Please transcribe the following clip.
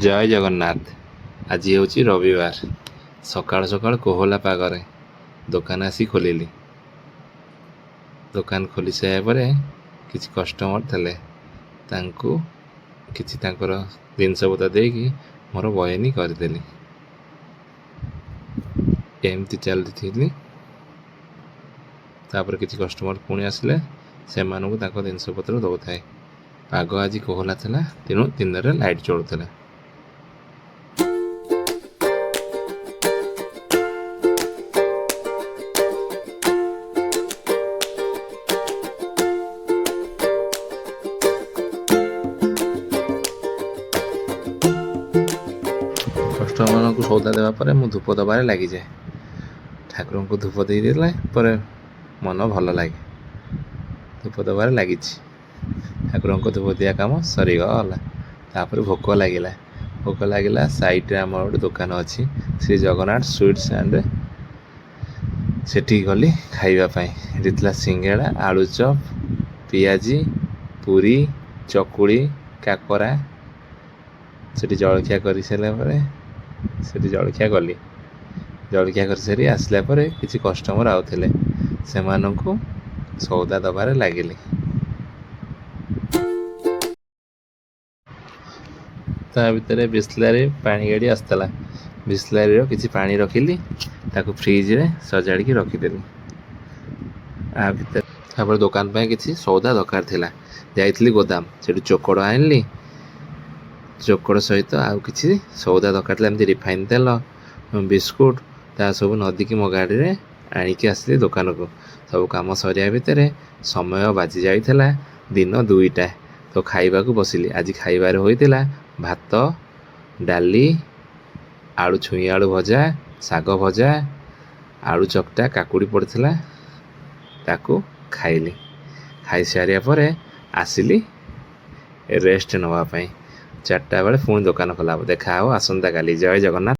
ଜୟ ଜଗନ୍ନାଥ। ଆଜି ହେଉଛି ରବିବାର। ସକାଳୁ ସକାଳୁ କୋହଲା ପାଗରେ ଦୋକାନ ଆସି ଖୋଲିଲି। ଦୋକାନ ଖୋଲି ସାରିବା ପରେ କିଛି କଷ୍ଟମର ଥିଲେ, ତାଙ୍କୁ କିଛି ତାଙ୍କର ଜିନିଷପତ୍ର ଦେଇକି ମୋର ବୟନି କରିଦେଲି। ଏମିତି ଚାଲିଥିଲି। ତାପରେ କିଛି କଷ୍ଟମର ପୁଣି ଆସିଲେ, ସେମାନଙ୍କୁ ତାଙ୍କ ଜିନିଷପତ୍ର ଦେଉଥାଏ। ପାଗ ଆଜି କୋହଲା ଥିଲା, ତେଣୁ ଦିନରେ ଲାଇଟ୍ ଜଳୁଥିଲା। କଷ୍ଟମରଙ୍କୁ ସଉଦା ଦେବା ପରେ ମୁଁ ଧୂପ ଦେବାରେ ଲାଗିଯାଏ। ଠାକୁରଙ୍କୁ ଧୂପ ଦେଇଦେଲା ପରେ ମନ ଭଲ ଲାଗେ। ଧୂପ ଦେବାରେ ଲାଗିଛି। ଠାକୁରଙ୍କୁ ଧୂପ ଦିଆ କାମ ସରିଗଲା। ତାପରେ ଭୋକ ଲାଗିଲା। ସାଇଡ଼ରେ ଆମର ଗୋଟେ ଦୋକାନ ଅଛି, ଶ୍ରୀ ଜଗନ୍ନାଥ ସୁଇଟ୍ସ ଆଣ୍ଡ। ସେଠିକି ଗଲି ଖାଇବା ପାଇଁ। ଏଠି ଥିଲା ସିଙ୍ଗେଡ଼ା, ଆଳୁଚପ, ପିଆଜି, ପୁରୀ, ଚକୁଳି, କାକରା। ସେଠି ଜଳଖିଆ କରିସାରିଲା ପରେ ଜଳଖିଆ କରିସାରି ଆସିଲା ପରେ କିଛି କଷ୍ଟମର ଆଉଥିଲେ, ସେମାନଙ୍କୁ ସଉଦା ଦେବାରେ ଲାଗିଲି। ତା ଭିତରେ ବିସ୍ଲାରୀ ପାଣି ଗାଡ଼ି ଆସିଥିଲା। ବିସ୍ଲାରୀର କିଛି ପାଣି ରଖିଲି, ତାକୁ ଫ୍ରିଜରେ ସଜାଡ଼ିକି ରଖିଦେଲି। ତାପରେ ଦୋକାନ ପାଇଁ କିଛି ସଉଦା ଦରକାର ଥିଲା। ଯାଇଥିଲି ଗୋଦାମ, ସେଠୁ ଚୋକଡ଼ ଆଣିଲି। ଚୋକଡ଼ ସହିତ ଆଉ କିଛି ସଉଦା ଦରକାର ଥିଲା, ଏମିତି ରିଫାଇନ୍ ତେଲ, ବିସ୍କୁଟ, ତା ସବୁ ନଦୀକି ମୋ ଗାଡ଼ିରେ ଆଣିକି ଆସିଲି ଦୋକାନକୁ। ସବୁ କାମ ସରିବା ଭିତରେ ସମୟ ବାଜି ଯାଇଥିଲା ଦିନ 2ଟା। ତ ଖାଇବାକୁ ବସିଲି। ଆଜି ଖାଇବାରେ ହୋଇଥିଲା ଭାତ, ଡାଲି, ଆଳୁ ଛୁଇଁ ଆଳୁ ଭଜା, ଶାଗ ଭଜା, ଆଳୁ ଚକଟା, କାକୁଡ଼ି ପଡ଼ିଥିଲା। ତାକୁ ଖାଇଲି। ଖାଇସାରିବା ପରେ ଆସିଲି ରେଷ୍ଟ ନେବା ପାଇଁ। 4ଟା ବେଳେ ପୁଣି ଦୋକାନ ଖୋଲା ହେବ। ଦେଖା ହେବ ଆସନ୍ତାକାଲି। ଜୟ ଜଗନ୍ନାଥ।